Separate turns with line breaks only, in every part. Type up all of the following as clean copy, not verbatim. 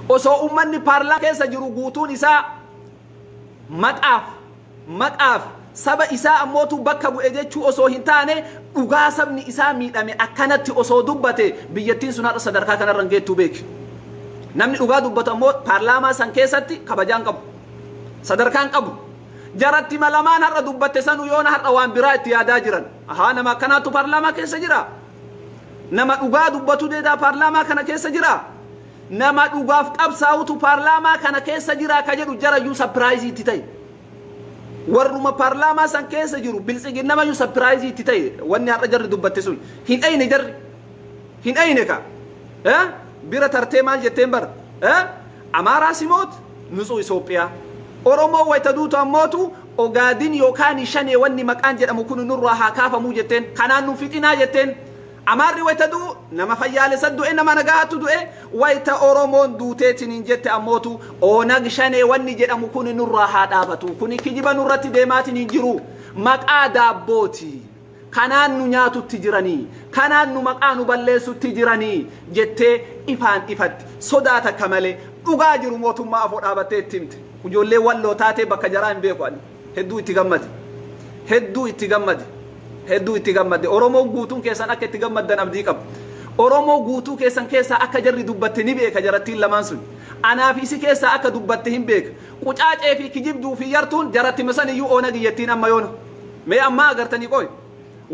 osoo ummanni paarlaamaa keessa jiru guutuun isaa maqaaf saba isaa ammootu bakka bu'e jechuu osoo hin taane dhugaa sabni isaa miidhame akkanatti osoo dubbate biyyattiin sun haadha sadarkaa kanarra hin geettuu beeki. Namni dhugaa dubbatu ammoo paarlaamaa san keessatti kabajaan qabu, sadarkaan qabu. Jaratti malamaan har'a dubbatte sanu yoona har'a waan biraa itti yaadaa jiran. Nama akkanaatu paarlaamaa keessa jira. Nama dhugaa dubbatu deedaa paarlaamaa kana keessa jira. Nama dhugaaf qabsaa'utu paarlaamaa kana keessa jira ka jedhu jarayyuu sapiraayizii itti ta'e. Warruma paarlaamaa san keessa jiru bilsigin namayyuu sapiraayizii itti ta'e wanni har'a jarri dubbatte sun hin ayne jarri hin ayne ka bira tartee maal jetteen bar Amaaraa simoot nutsuu Itoophiyaa Oromoo wayita duutu ammootu Ogaadin yookaan shanee wanni maqaan jedhamu kun nurraa haa kaafamuu jetteen kanaan nu fixinaa jetteen Amaarri wayita duu nama fayyaalessa du'e nama nagaatu du'e wayita Oromoon duuteetiin jette ammootu Onag shanee wanni jedhamu kun nurraa haa dhaabatu kun kijiba nurratti deemaatiin jiru maqaa daabbooti kanaan nu nyaatutti jiranii kanaan nu maqaa nu balleessutti jiranii jettee ifaan ifatti sodaata kamale dhugaa jiru mootummaa afoo dhaabattee itti himte ijoollee walloo taatee bakka jaraa hin beeku hedduu itti gammade hedduu itti gammade Oromoo guutuun keessan akka itti gammaddan abdii qabu Oromoo guutuu keessan keessaa akka jarri dubbatte ni beeka jarattiin lamaan sun anaaf isi keessaa akka dubbatte hin beeka qucaacee fi kijibduu fi yartuun jaratti masan iyyuu Onag iyyattiin amma yoona mee amma agartanii qoy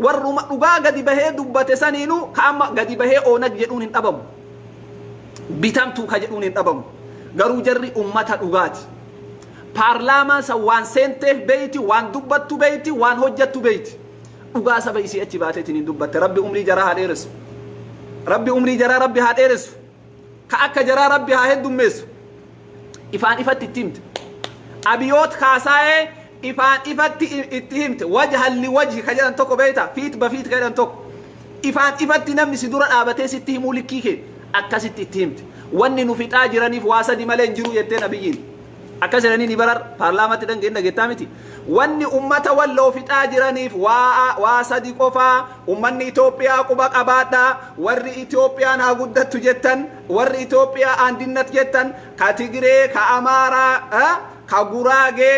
warruma dhugaa gadi bahee dubbate saniinuu ka amma gadi bahee Onag jedhuun hin dhabamu bitamtuu ka jedhuun hin dhabamu garuu jarri ummata dhugaati paarlaamaa san waan seenteef beeyti waan dubbattu beeyti waan hojjattu beeyti dhugaa saba isii achi baateetiin hin dubbatte rabbi umrii jaraa haa dheeressu rabbi umrii jaraa rabbi haa dheeressu ka akka jaraa rabbi haa heddummeessu ifaan ifatti itti himte abiyoot kaasaa'ee ifaan ifatti itti himte wajhan liwajhi ka jedhan tokko beeyta fiit bafiit ka jedhan tokko ifaan ifatti namni si dura dhaabatee sitti himuu likkii kee akkasitti itti himte wanni nu fixaa jiraniif waa sadi malee hin jiru jettee nabiyyiin akkas jedhanii ni barar paarlaamaatti dhangeen dhageettaa miti wanni ummata walloo fixaa jiraniif waa sadi qofaa ummanni Itoophiyaa quba qabaadhaa warri Itoophiyaan haa guddattu jettan warri Itoophiyaa aandinnat jettan ka Tigiree ka Amaaraa ka Guraagee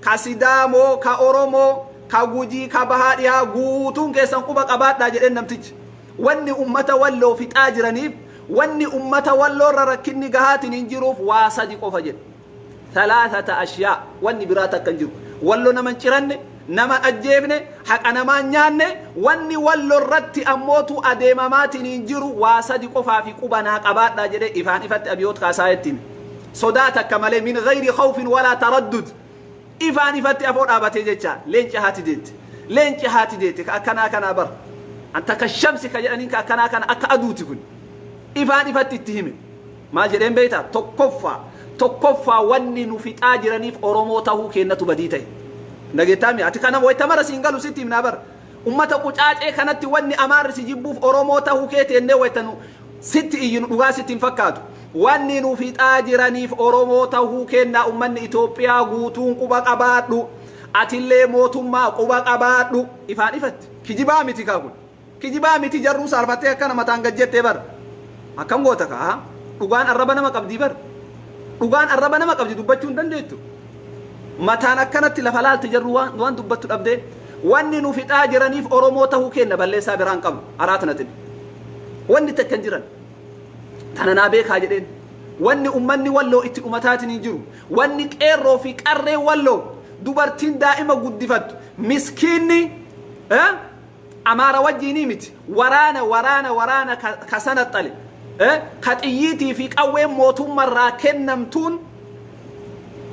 ka Sidaamoo ka Oromoo ka Gujii ka Bahaadhiyaa guutuun keessan quba qabaadhaa jedheen namtichi wanni ummata walloo fixaa jiraniif wanni ummata walloo irra rakkinni gahaatiin hin jiruuf waa sadi qofa jedhe ثلاثة أشياء واني براتك كنجر ولو نمن شرن نمن أجيبن حق نمان نيان واني ولو الرد أموتو أديمامات ننجر واسد قفا في قبنا قباتنا جري إفان إفت أبيوت خاسايتين صداتك كمالي من غير خوف ولا تردد إفان إفت أفور آباتي جيتشا لينش هاتي ديتك أكنا كنا بر أنت كالشمس كجأنين كأكنا كنا أكأدوتكن إفان إفت اتهمي ما جرين بيتا tokkoffaa wanni nu fixaa jiraniif Oromoo tahuu kennatu badii ta'e nageetami ati kana wayta mara singalu sitti himna bar ummata qucaacee kanatti wanni Amaarri si jibbuuf Oromoo tahuu keetenne wayta nu sitti iyyinu dhugaa sitti hin fakkaatu wanni nu fixaa jiraniif Oromoo tahuu kenna ummanni Itoophiyaa guutuun quba qabaadhu atillee mootummaa quba qabaadhu ifaan ifatti kijibaa miti kaakun kijibaa miti jarruu sarfattee akkana mataan gajjettee bar akkam goota ka dhugaan arraba nama qabdii bar dhugaan arraba nama qabdi dubbachuu hin dandeettu mataan akkanatti lafa laalti jarru waan dubbattu dhabdee wanni nu fixaa jiraniif Oromoo tahuu kenna balleessaa biraan qabu araatanatin wanni takkan jiran tananaa beekaa jedheen wanni ummanni walloo itti umataatiin hin jiru wanni qeerroo fi qarree walloo dubartiin daa'ima guddifattu miskiinni Amaara wajjiinii miti waraana kasana xale كتيتي في قوي موتوم مرة كنمتون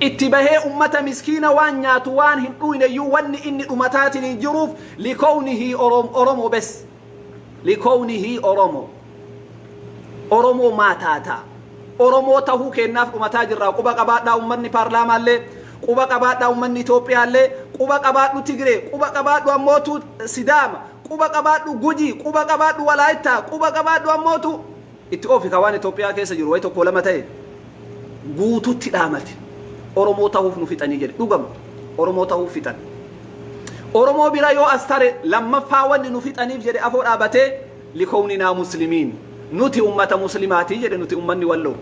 اتباهي أمة مسكينة وان ياتوان هنقوين يوان إني أمتاتني جروف لكونه أرومو بس لكونه أرومو ماتاتا أرومو تهو كناف أمتاجر قبا قبات دا أمني بارلامان لي قبا قبات دا أمني توبيا لي قبا قبات دو تيغري قبا قبات دو أموتو سيدام قبا قبات دو جوجي قبا قبات دو ولايتا قبا قبات دو أموتو itti kawaan Itoophiyaa keessa jiru way tokko lama ta'e guututti dhaamate Oromoo tahuuf nu fixanii jedhe dhugama Oromoo tahuuf fixan Oromoo bira yoo astare lammaffaa wanni nu fixaniif jedhe afoo dhaabatee likownina muslimiin nuti ummata muslimaati jedhe nuti ummanni walloo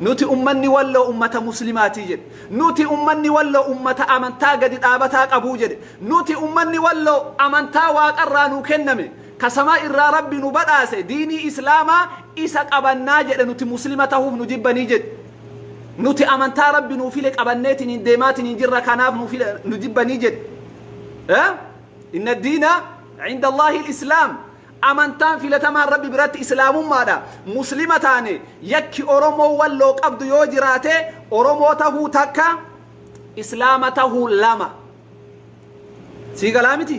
nuti ummanni wallo ummata muslimaati jedhe nuti ummanni wallo ummata amantaa gadi dhaabataa qabu jedhe nuti ummanni wallo amantaa waaqarraa nu kenname kasama irraa rabbi nu badhaase diinii islaamaa isa qabannaa jedhe nuti muslima tahuuf nu jibbanii jedhe nuti amantaa rabbi nu file qabanneetiin hin deemaatiin jirra kanaaf nu jibbanii jedhe inna ad-diina 'inda Allahi al-islaam amantaan filatamaan rabbi biratti islaamummaadha muslima taane yakki oromoo walloo qabdu yoo jiraate oromoo tahuu takka islaama tahuu lama siigalaa miti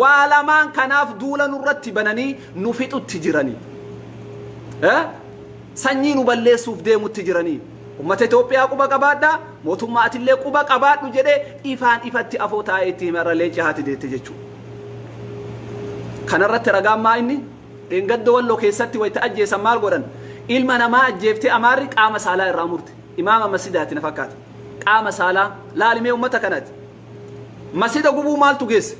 waa lamaan kanaaf duula nurratti bananii nu fixutti jiranii sanyii nu balleessuuf deemutti jiranii ummata Itoophiyaa quba qabaadha mootummaa atillee quba qabaadhu jedhee ifaan ifatti afoo taa'ee itti himarra leenci haati deette jechuudha kanarratti ragaan maa inni dhengaddo walloo keessatti wayita ajjeesan maal godhan ilma namaa ajjeeftee amaarri qaama saalaa irraa murte imaama masjidaati na fakkaata qaama saalaa laalimee ummata kanaati masjida gubuu maaltu geesse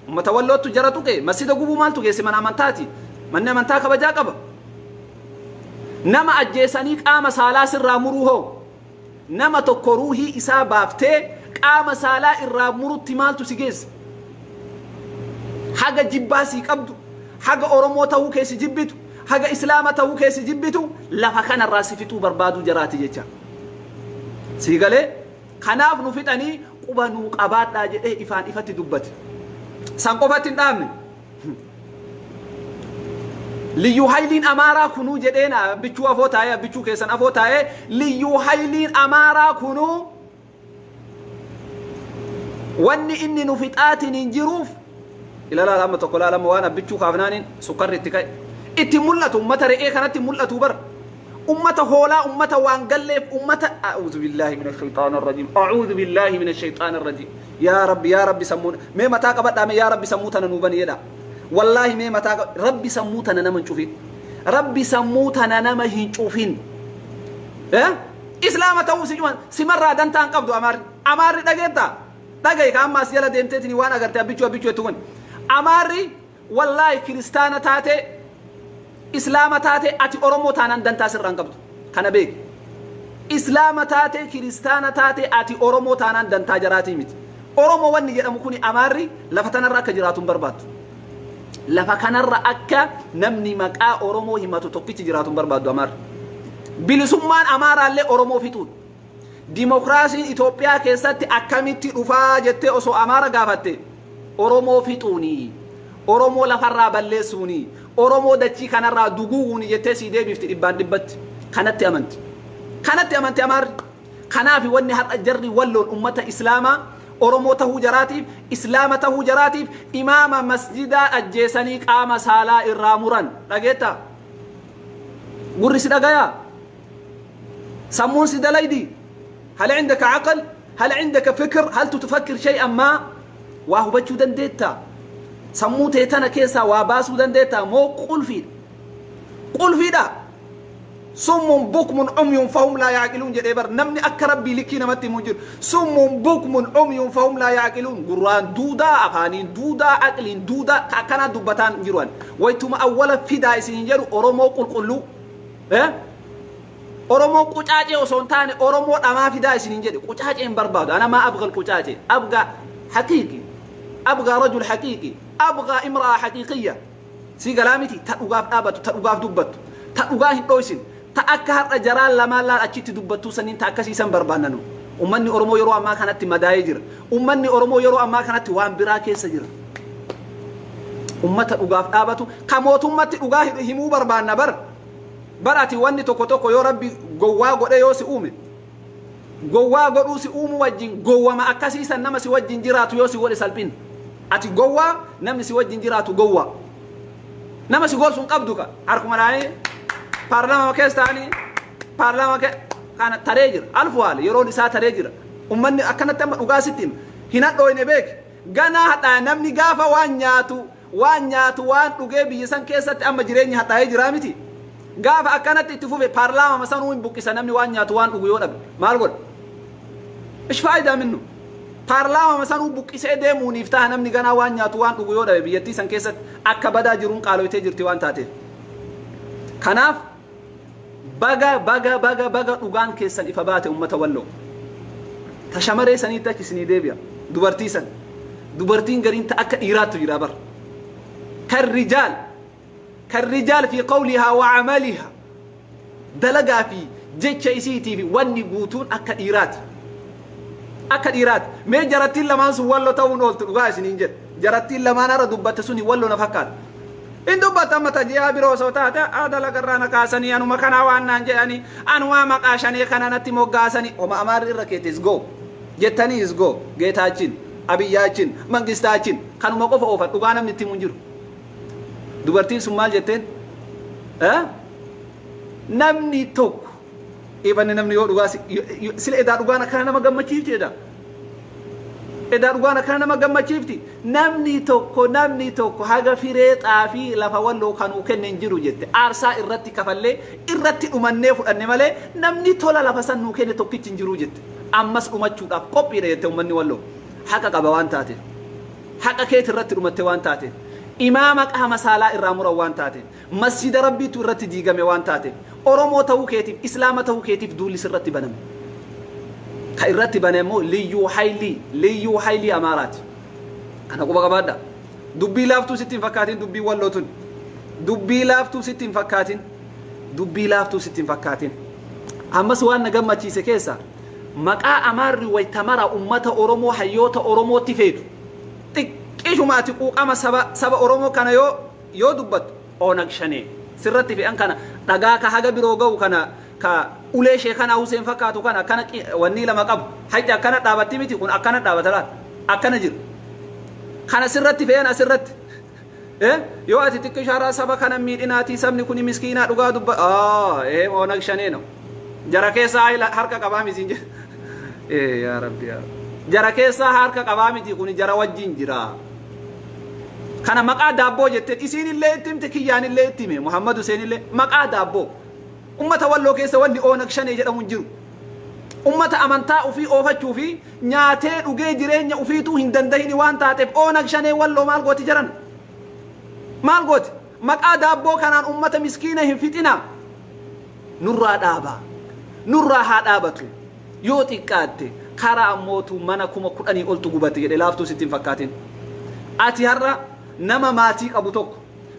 ummata wallootu jara tuqe masjida gubuu maaltu geesse mana amantaati manni amantaa kabajaa qaba nama ajjeesanii qaama saalaa sirraa muruu hoo nama tokko ruuhii isaa baaftee qaama saalaa irraa murutti maaltu si geesse haga jibbaasii qabdu haga oromoo tahuu keessi jibbitu haga islaama tahuu keessi jibbitu lafa kanarraa si fixuu barbaaduu jaraati jecha siigalee kanaaf nu fixanii quba nuu qabaadhaa jedhee ifaan ifatti dubbate san qofatti hin dhaabne liyyuu hayliin amaaraa kunuu jedheena bichuu afoo taa'ee bichuu keessan afoo taa'ee liyyuu hayliin amaaraa kunuu wanni inni nu fixaatiin hin jiruuf ila la amma tokko la lama waan bichuu kaafnaanin sukkarri itti ka'e itti mul'atu ummata re'ee kanatti mul'atu bar ummata hoolaa ummata waan galleef ummata a'udhu billahi minash shaytaanir rajiim a'udhu billahi minash shaytaanir rajiim ya rabbi sammuun mee mataa qabadhaa mee ya rabbi sammuu tana nu bani jedha wallahi mee mataa rabbi sammuu tana nama hin cufin rabbi sammuu tana nama hin cufin islaama ta'uu si marraa dantaan qabdu amaarri dhageetta dhagay ka ammaas jala deemteetini waan agartee bichuu etuun amaarri wallahi kiristaana taate islaama taate ati oromoo taanan dantaa sirraan qabdu kana beek islaama taate kiristaana taate ati oromoo taanan dantaa jaraatii miti oromoo wanni jedhamu kuni amaarri lafa tanarra akka jiraatu barbaadu lafa kanarra akka namni maqaa oromoo himatu tokkichi jiraatu barbaadu amaarri bilisummaan amaaraallee oromoo fixuun dimokiraasiin Itoophiyaa keessatti akkamitti dhufaa jettee osoo amaara gaafatte oromoo fixuuni oromoo lafarraa balleessuuni oromoo dachii kanarraa duguuni jettee si deebifti dhibbaan dhibbatti kanatti amanti amaarri kanaaf wanni har'a jarri walloon ummata islaamaa oromoo tahuu jaraatiif islaama tahuu jaraatiif imaama masjidaa ajjeesanii qaama saalaa irraa muran dhageetta gurri si dhagayaa sammuun si dalaydi هل عندك عقل هل عندك فكر هل تفكر شيئا ما وهو بچو دنديتا سموته تنا كيسا واباسو دنديتا مو قل في دا سم بكم عمي فهم لا يعقلون جديبر نمني اكرب بلكي نمتي موجود سم بكم عمي فهم لا يعقلون قران دودا افانين دودا عقلين دودا كانا دبتان جيروان ويتم اولا فدا سينجرو اورمو قلقلو oromoo qucaacee osoo hin taane oromoo dhamaa fidaa isiniin jedhe qucaaceen barbaadu ana maa abga alqucaacee abga haqiiqi abga rajul haqiiqi abga imraa haqiiqiyya si galaamiti ta dhugaaf dhaabatu ta dhugaaf dubbattu ta dhugaa hin dhoysin ta akka har'a jaraan lamaan laal achitti dubbattuu saniin ta akkasiisan barbaannanu ummanni oromoo yeroo ammaa kanatti madaa'ee jira ummanni oromoo yeroo ammaa kanatti waan biraa keessa jira ummata dhugaaf dhaabatu ka mootummatti dhugaa himuu barbaanna barati wanni tokko yoo rabbi gowwaa godhe yoo si uume gowwaa godhuu si uumu wajjin gowwama akkasiisan nama si wajjin jiraatu yoo si godhe salphin ati gowwaa namni si wajjin jiraatu gowwaa nama si gorsuun qabdu ka harkuma dhaanii paarlama keessaanii paarlama kana taree jira alfuwaal yeroon isaa taree jira ummanni akkanatti amma dhugaa sittiin hin hadhooyne beek ganaa hadhaa namni gaafa waan nyaatu waan dhugee biyya san keessatti amma jireenya hadhaa'ee jiraa miti gaafa akkanatti itti fufe paarlama masanuu hin buqqisa namni waan nyaatu waan dhugu yoo dhabe maal godha ish faayidaa minnu paarlama masanuu buqqisee deemuuniif ta'a namni ganaa waan nyaatu waan dhugu yoo dhabe biyyattii san keessatti akka badaa jiruun qaaloytee jirti waan taateef kanaaf baga dhugaan keessan ifa baate ummata walloo tashamaree saniitti achi isinii deebi'a dubartii san dubartiin gariin ta akka dhiiraattu jira bar كالرجال في قولها وعملها دلقا في جيتش إسيتي في وني قوتون أكا إيرات ما جرتين لما نسو والله تاون قلت لغاية ننجد جرتين لما نرى دبت سوني والله نفكار إن دبت أما تجيها بروسو تاتا هذا لقرانا كاساني أنو مكانا وانا نجاني أنو ما كاشاني كانا نتي موغاساني وما أمار الركيت إزغو جتاني إزغو جيتاچين أبياچين منغستاچين كانوا مقوفة أوفر وغانا من التمنجر dubartiin sun maal jetteen namni tokko ibanni namni yoo dhugaa sila edaa dhugaan akkana nama gammachiifti edaa dhugaan akkana nama gammachiifti namni tokko haga firee xaafii lafa walloo kanuu kenneen jiru jette aarsaa irratti kafallee irratti dhumannee fudhanne malee namni tola lafa san nuu kenne tokkichi hin jiru jette ammas dhumachuudhaaf qophiidha jette ummanni walloo haqa qaba waan taateef haqa keeti irratti dhumatte waan taateef إمام قام سالا الرامور وانتاته مسجد ربي تورت ديغامي وانتاته أورومو تاو كيتيف إسلام تاو كيتيف دول سرت بنم خيرت بنمو ليو حيلي أمارات أنا أقول بقى دبي لافتو ستين فكاتين دبي واللوتون دبي لافتو ستين فكاتين أما سوان نجمع تيسي كيسا مقا أمار ويتمر أمة أورومو حيوتا أورومو تفيدو إيشوما تقول أما سبا أورومو كان يو دبت أونك شني سرتي في أنكنا نجاك حاجة بيروجو كنا كأولي شيخنا حسين فكاتو كنا وني لما قب حتى كنا تابتي متي كنا أكنا تابتلا أكنا جير كنا سرتي في أنا سرت يو أتي تكشارا سبا كنا ميدنا تي سبني كوني مسكينة رجع دب أونك شني نو جرا كيسا هاي حركة كبامي زينج يا ربي جرا كيسا حركة كبامي تي كوني جرا وجين جرا كان مقا دابو جت إسين اللي تم تكيان اللي تيمه محمد حسين اللي مقا دابو أمة والله كيسا ودي أونك شني جرا منجرو أمة أمانتا وفي أوفا شوفي نياتين وجي جرين وفي تو هندندهني وان تاتب أونك شني والله مال قوتي جران مال قوتي مقا دابو كان أمة مسكينة هنفتنا نورا دابا نورا هادابتو يوتي كاتي كارا أموتو مانا كما كراني قلتو قباتي جدي لافتو ستين فكاتين أتي هرّا نما ماتيك أبو توك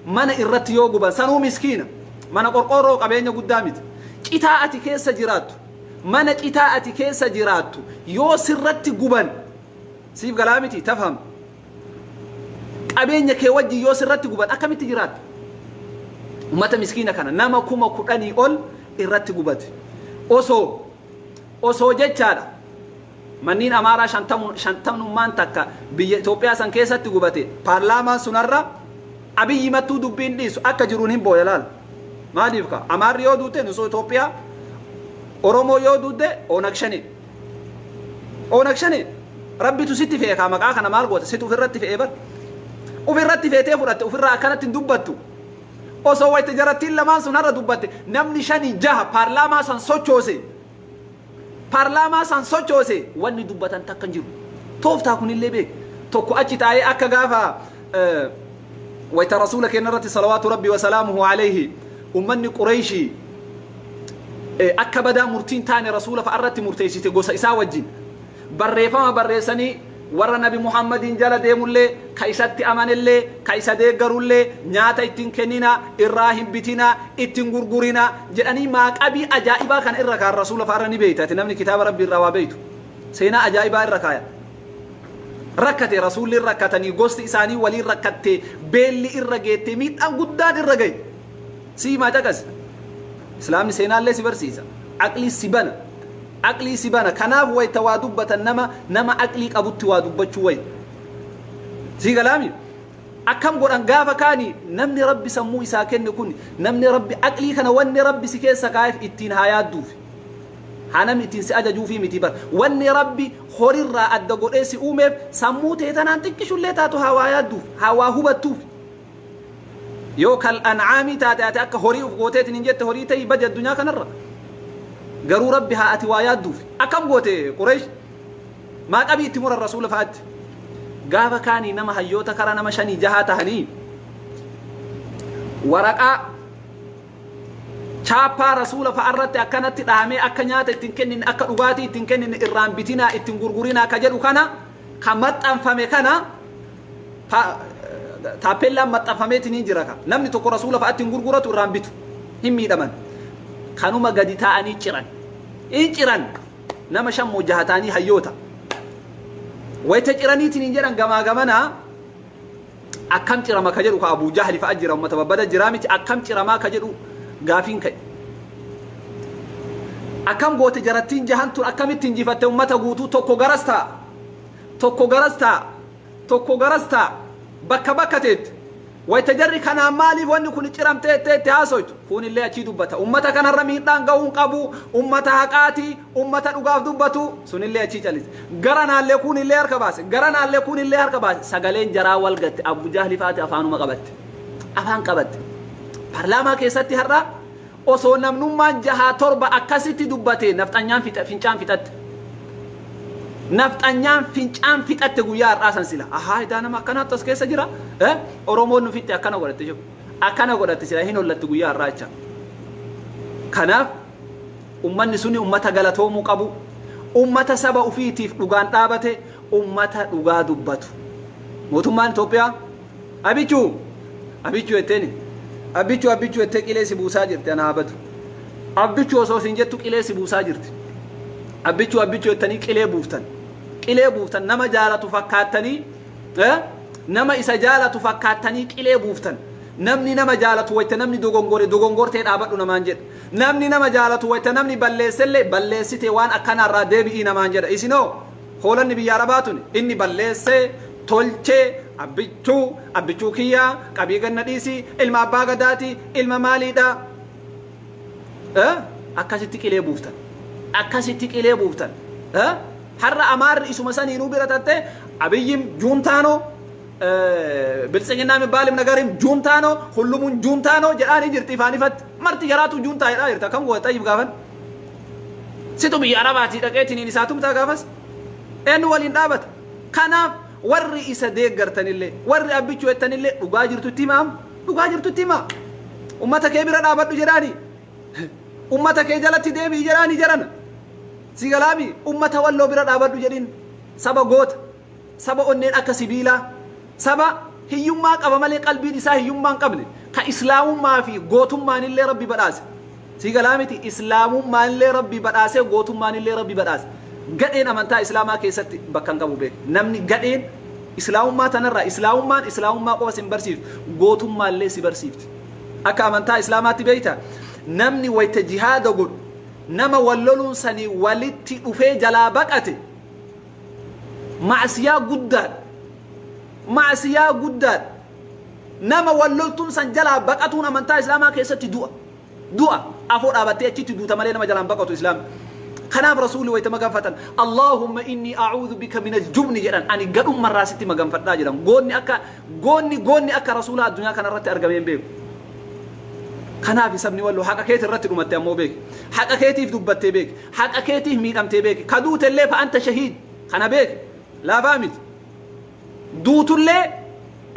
مانا إرتي يوغبا سانو مسكينة مانا قرقورو قبينيا قدامت كتاعتي كيسا جراتو مانا كتاعتي كيسا جراتو يو سرتي قبان سيب قلامتي تفهم قبينيا كي وجي يو سرتي قبان أكامتي جراتو ومتا مسكينة كان نما كما قراني قل إرتي قباتي أوسو جيتشادا منين أمارا شنتم نمان تكا بيتوبيا سان كيسة تقبتي برلمان سنرة أبي يمتو دبين ديسو أكا جرونهم بويلال ما ديفكا أمار يو دوتي نسو توبيا أورومو يو دوتي أونكشني ربي تسيتي فيه كامك آخنا مال قوة سيتو في الرتي في إيبر وفي الرتي في تيفرت وفي الرأى كانت دبتو وسو ويتجرتين لمان سنرة دبتي نمني شاني جاه برلمان سان سوچوسي Parlama san sochoose wanni dubbatan takkan jiru tooftaa kunillee beek tokko achi taa'ee akka gaafa wayta rasuula keenya irratti salawaatu rabbi wa salaamuhu alayhi ummanni qurayshi akka badaa murtiin taane rasuula fa'arratti murteessite gosa isaa wajjin barreeffama barreessanii warra nabi muhammadin jala deemullee ka isatti amanellee ka isa deeggarullee nyaata ittiin kennina irraa hin bitina ittiin gurgurina jedhanii maaqabii ajaa'ibaa kan irra kaan rasuula fa'arra ni beeyta namni kitaaba rabbii irraa waa beeytu seenaa ajaa'ibaa irra kaaya rakkate rasuulli rakkatanii gosti isaanii waliin rakkatte beelli irra geette miidhaan guddaan irra gahe sii maa caqas islaamni seenaallee si barsiisa aqlii si bana أقلي سبانا كناف وي توادبة نما أقلي قبضت وادبة وي زي كلامي أكم قرآن قافا كاني نمني ربي سموي ساكن كوني نمني ربي أقلي كان وني ربي سكي سكايف اتين هايات دوفي هانم اتين سأجا جوفي متبر وني ربي خوري را أدقو إيسي أوميف سمو تيتان تكشو اللي تاتو هوايات دوف هوا هو بتوف يو كالأنعامي تاتي أكا هوري وفقوتيت ننجت هوري تي بدي الدنيا كنرى قالوا ربي هاتي وايات دوف أكم قوتي قريش ما قبي تمر الرسول فات قابا كاني نما هيوتا كرا نما شاني جهاتا هني ورقا chaappaa rasuula fa'arratti akkanatti dhahamee akka nyaata ittiin kennin akka dhugaatii ittiin kennin irraan bitinaa ittiin gurgurinaa ka jedhu kana kan maxxanfame kana taappeellaan maxxanfameetiin hin jira ka namni tokko rasuula fa'atti hin gurguratu irraan bitu hin miidhaman kanuma gadi taa'anii ciran hin ciran nama shan mujahataanii hayyoota wayita ciraniitiin hin jedhan gamaa gamanaa akkam cirama ka jedhu ka Abu Jahli fa'a jira ummata babbada jira miti akkam ciramaa ka jedhu gaafiin ka'e akkam goote jarattiin jahantuun akkamittiin jifatte ummata guutuu tokko garastaa bakka bakka teetti wayita jarri kanaan maaliif wanni kun ciramtee teetti haasoytu kun illee achii dubbata ummata kanarra miidhaan ga'uun qabu ummata haqaatii ummata dhugaaf dubbatu sun illee achii calise garanaallee kun illee harka baase sagaleen jaraa wal gatte Abu Jahli faati afaanuma qabatte parlaamaa keessatti har'a osoo namnummaan jahaa torba akkasitti dubbate nafxanyaan fixatte guyyaa har'aa san sila ahaa idaa nama akkanaatti as keessa jira Oromoon nu fitte akkana godhatte sila hin hollatti guyyaa har'aa jecha kanaaf ummanni suni ummata galatoomuu qabu ummata saba ufiitiif dhugaan dhaabate ummata dhugaa dubbatu mootummaan Itoophiyaa abichuu etteeni abbichuu ettee qilee si buusaa jirti ana habatu abbichuu osoo sin jettu qilee si buusaa jirti abbichuu ettanii qilee buuftan nama jaalatu fakkaatanii nama isa jaalatu fakkaatanii qilee buuftan namni nama jaalatu wayta namni dogongortee dhaabadhu namaan jedha namni nama jaalatu wayta namni balleessellee balleessite waan akkanaarraa deebi'ii namaan jedha isinoo hoolanni biyya arabaatun inni balleessee tolchee abbichuu kiyyaa qabii ganna dhiisii ilma abbaa gadaati ilma maaliidha akkasitti qilee buuftan har'a amaarri isuma saniinuu bira tatte abiyyiin juuntaanoo biltsiginaa mibbaalim nagarim juuntaanoo hullumuun juuntaanoo jedhaanii jirti ifaan ifatti marti jaraatu juuntaa jedhaa jirta kam goota tayyib gaafan situ biyya arabaatii dhaqeetiniin isaatumtaa gaafas eenyu waliin dhaabata kanaaf warri isa deeggartanillee warri abbichuu ettanillee dhugaa jirtutti himaa ummata kee bira dhaabadhu jedhaanii ummata kee jalatti deebii jedhaanii jedhana sigalaami ummata walloo bira dhaabadhu jedhin saba goota saba onneen akka sibiilaa saba hiyyummaa qaba malee qalbiin isaa hiyyummaa hin qabne ka islaamummaa fi gootummaan illee rabbi badhaase sigalaamiti islaamummaan illee rabbi badhaase gootummaan illee rabbi badhaase gadheen amantaa islaamaa keessatti bakka hin qabu beek namni gadheen islaamummaa tanarraa islaamummaa qofa sin barsiiftu gootummaa illee si barsiifti akka amantaa islaamaatti beeyta namni wayta jihaada godhu nama walloluun sanii walitti dhufee jalaa baqate maasiyaa guddaadha nama walloltuun san jalaa baqatuun amantaa islaamaa keessatti du'a afoo dhaabattee achitti duuta malee nama jalaan baqatu islaam kanaaf rasuuli wayta maganfatan Allahumma inni a'uudhu bika min al-jubni jedhan ani gadhum marraasitti maganfadhaa jedhan goonni akka rasuula addunyaa kanarratti argameen beeku kanaaf sabni walloo haqa keetii irratti dhumatte ammoo beek haqa keetiif dubbattee beek haqa keetiif miidhamtee beek ka duutellee fa anta shahiid kana beek laafaa miti duutullee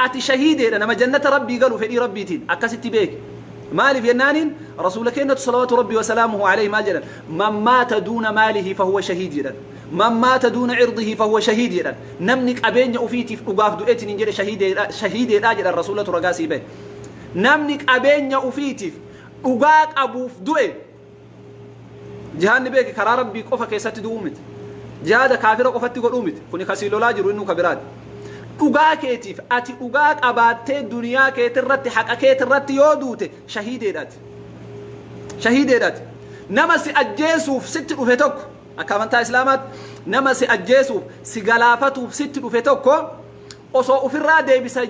ati shahiideedha nama jannata rabbii galu fedhii rabbiitiin akkasitti beek مالي فينانين رسول كينة صلوات ربي وسلامه عليه ما جدا من مات دون ماله فهو شهيد جدا من مات دون عرضه فهو شهيد جدا نمنك أبين أفيتي أقاف دؤتي نجد شهيد الأجل الرسول رقاسي به نمنك أبين أفيتي أقاق أبو دؤي جهان بيك كرا ربي قفا كيسات دومت جهاد كافر قفا تقول أمت كوني خسيلو لاجر وإنو كبراد dhugaa keetiif ati dhugaa qabaattee duniyaa keetirratti haqa keetirratti yoo duute shahiideedhaati nama si ajjeesuuf sitti dhufe tokko akka amantaa islaamaatti nama si ajjeesuuf si galaafatuuf sitti dhufe tokko osoo ofirraa deebisa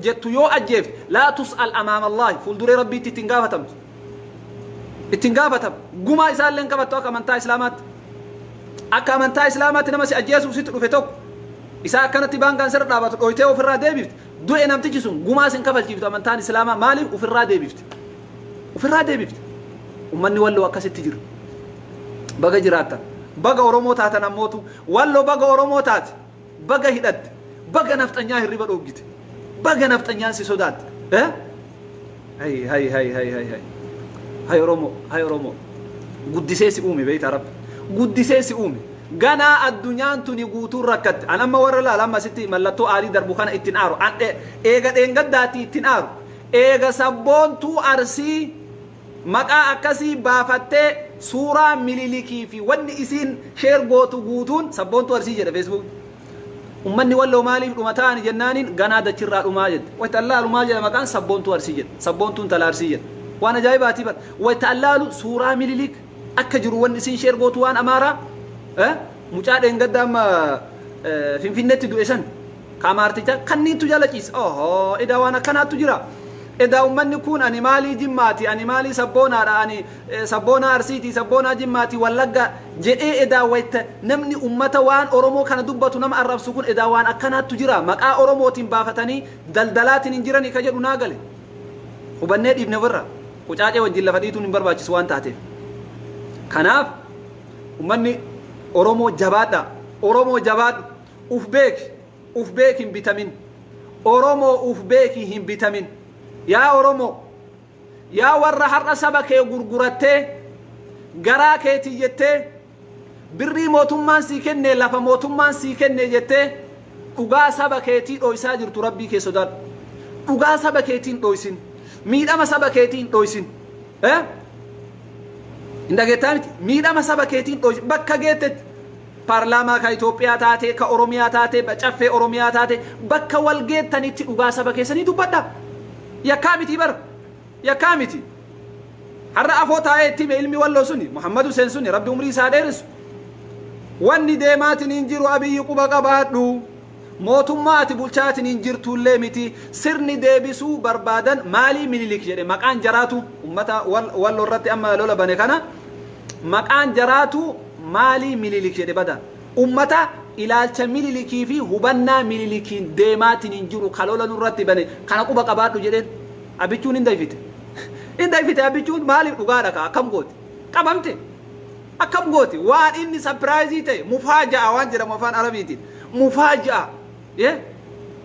jettu yoo ajjeefte laa tus'al amaama Allaahi fuulduree rabbiitti ittiin gaafatam gumaa isaallee qabattu akka amantaa islaamaatti nama si ajjeesuuf sitti dhufe tokko isa akkanatti baangaan sirra dhaabatu dhoytee ofirraa deebifte du'e namtichi sun gumaa sin kafalchiiftu amantaan islaamaa maaliif ofirraa deebifte ummanni walloo akkasitti jiru baga jiraattan baga oromoo taatan ammootu walloo baga oromoo taate baga hidhatte baga nafxanyaa hirriba dhoggite baga nafxanyaan si sodaatte hay hay oromo guddisee si uume beeyta rabbi guddisee si uume ganaa addunyaan tuni guutuun rakkatte an amma warra laala amma sitti mallattoo aarii darbu kana ittiin aaru an eega dheengaddaati ittiin aaru eega sabboontuu arsii maqaa akkasii baafattee suuraa mililikii fi wanni isiin sheer gootu guutuun sabboontuu arsii jedha Facebook ummanni walloo maaliif dhumataan jennaaniin ganaa dachirraa dhumaa jedhe wayta allaalumaa jedha maqaan sabboontuu arsii jedha sabboontuun tala arsii jedha waan ajaa'ibaati bar wayta allaalu suuraa mililik akka jiru wanni isiin sheer gootu waan amaaraa mucaa dheengadda amma finfinneetti du'e san kaamaarticha kanniintu jala ciisa ohoo edaa waan akkanaattu jira edaa ummanni kun ani maalii jimmaati ani maalii sabboonaadha ani sabboonaa arsiiti sabboonaa jimmaati wallagga jedhee edaa wayta namni ummata waan oromoo kana dubbatu nama arrabsu kun edaa waan akkanaattu jira maqaa oromootiin baafatanii daldalaatiin hin jiranii ka jedhu naa gale hubannee dhiibne warra qucaacee wajjin lafa dhiituun hin barbaachisu waan taateef kanaaf ummanni oromoo jabaadha uf beek hin bitamin oromoo uf beeki hin bitamin yaa oromoo yaa warra har'a saba kee gurgurattee garaa keetii jettee birrii mootummaan sii kenne lafa mootummaan sii kenne jettee dhugaa saba keetii dhoysaa jirtu rabbii kee sodaadhu dhugaa saba keetiin dhoysin miidhama saba keetiin dhoysin indhageettaa miti miidhama saba keetiin dhoysin bakka geettetti paarlaamaa ka Itoophiyaa taate ka Oromiyaa taate caffee Oromiyaa taate bakka wal geettanitti dhugaa saba keessanii dubbadha yakkaa miti bar yakkaa miti har'a afoo taa'ee itti ilmi walloo suni Muhammad Hussein suni rabbi umrii isaa dheerisu wanni deemaatiin hin jiru abiyyi quba qabaadhu mootummaa ati bulchaatiin hin jirtullee miti sirni deebisuu barbaadan maalii mililik jedhe maqaan jaraatu ummata walloo irratti amma lola bane kana maqaan jaraatu maalii mililik jedhe bada ummata ilaalcha mililikii fi hubannaa mililikiin deemaatiin hin jiru kalola nurratti bane kana quba qabaadhu jedheen abichuun hin dayfite abichuun maaliif dhugaadha ka akkam gooti qabamte akkam gooti waan inni sapiraayizii ta'e mufaaja'a waan jedhamu afaan arabiitiin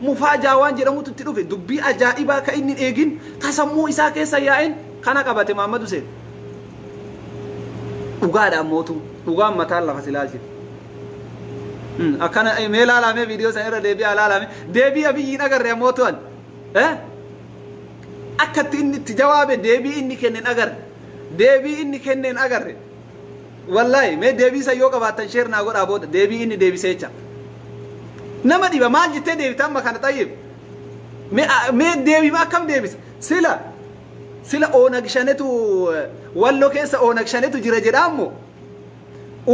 mufaaja'a waan jedhamutu itti dhufe dubbii ajaa'ibaa ka inni eegin tasammuu isaa keessa yaa'een kana qabate Muhammad Hussein dhugaadha mootu dhugaan mataan lafa silaalchi akkana mee laalame viidiyoo san irra deebi'aa laalame deebii abiyyiin agarre mootu'an akkatti inni itti jawaabe deebii inni kenneen agarre wallahi mee deebii san yoo qabaattan sheer naa godhaa booda deebii inni deebisee jecha nama dhiba maal jettee deebita amma kana xayyib mee deebii akkam deebisa sila oonag shanetu walloo keessa oonag shanetu jira jedhaammoo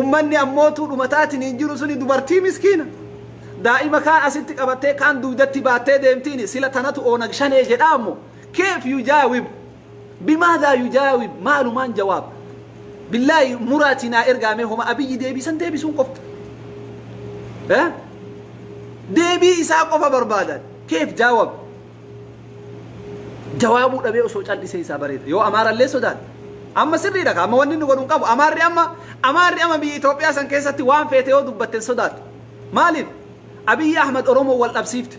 ummanni ammootuu dhumataatiin hin jiru suni dubartii miskiina daa'ima kaan asitti qabattee kaan dugdatti baattee deemtiin sila tanatu oonag shanee jedhaammoo keef yujaawib bimaadhaa yujaawib maalumaan jawaab billaahi muraatinaa ergaamee homa abiyyi deebisan deebisuun qofta deebii isaa qofa barbaadan keef jaawab jawaabuu dhabee osoo callisee isaa bareeda yoo amaarallee sodaata amma sirriidha amma wanni nu godhuun qabu amaarri amma biyya Itoophiyaa san keessatti waan feete yoo dubbatten sodaatu maaliif Abiyyi Ahmad Oromoo wal dhabsiifte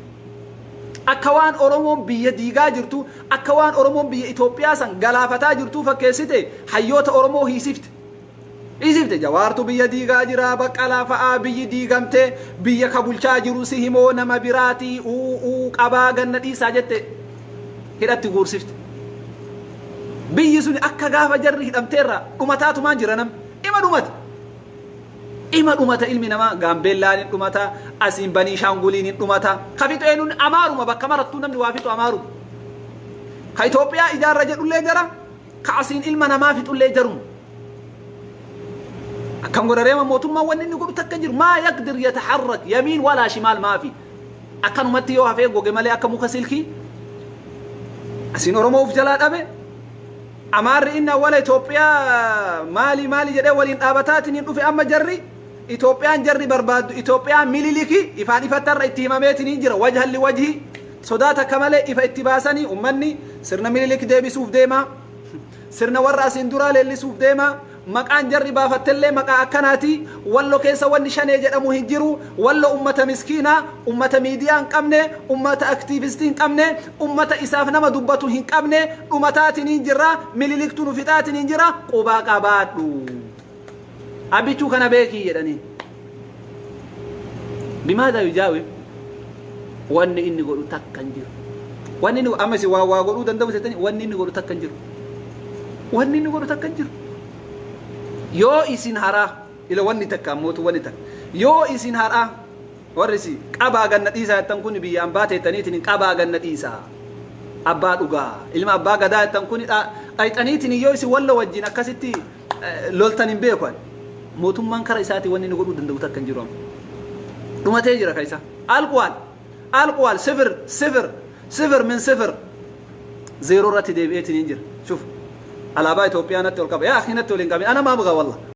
akka waan Oromoon biyya diigaa jirtu akka waan Oromoon biyya Itoophiyaa san galaafataa jirtu fakkeessite hayyoota Oromoo hiisifte jawaartu biyya diigaa jira baqqalaa fa'aa biyyi diigamte biyya kabulchaa jiru si himoo nama biraatii qabaa ganna dhiisaa jette hidhatti guursifte biyyi suni akka gaafa jarri hidhamteerra dhumataatumaan jira nam ima dhumata ilmi namaa gaambeellaan hin dhumata asiin banii shaanguliin hin dhumata ka fixu eenyuun amaaruma bakka marattuu namni waa fixu amaaru ka Itoophiyaa ijaarra jedhullee jara ka asiin ilma namaa fixullee jaruma akkam godhareema mootummaan wanni inni godhu takka jiru maa yaqdir yataharrak yamiin walaa shimaal maafi akkanumatti yoo hafee goge malee akka muka silkii asiin Oromoo uf jalaa dhabe amaarri inni awwala Itoophiyaa maali jedhee waliin dhaabataatiin hin dhufe amma jarri Itoophiyaan jarri barbaaddu Itoophiyaan mililiki ifaan ifattarra itti himameetiin hin jira wajhalli wajhi sodaata akka malee ifa itti baasanii ummanni sirna mililiki deebisuuf deema sirna warra asiin duraa leellisuuf deema maqaan jarri baafattellee maqaa akkanaati wallo keessa wanni shanee jedhamu hin jiru wallo ummata miskiina ummata miidiyaa hin qabne ummata aktiivistii hin qabne ummata isaaf nama dubbatu hin qabne dhumataatiin hin jirra mililiktuu nu fixaatiin hin jira qubaa qabaadhu abichuu kana beekii jedhanii bimaadha yujaawib wanni inni godhu takka hin jiru wanni inni amasi waa godhuu danda'u seetanii wanni inni godhu takka hin jiru wanni inni godhu takka hin jiru yoo isin haraa ila wanni takka mootu wanni takka yoo isin haraa warri si qabaa ganna dhiisaa jettan kun biyyaan baateettaniitiin qabaa ganna dhiisaa abbaa dhugaa ilma abbaa gadaa jettan kun dhayxaniitiin yoo isin walla wajjin akkasitti loltan hin beekan mootummaan kara isaati wanni inni godhuu danda'u takka hin jiru dhumatee jira kaisa alquwal صفر من صفر زيرو راتي ديبيتين ينجر شوف على باي توبيا نتول قبل يا اخي نتول قبل انا ما ابغى والله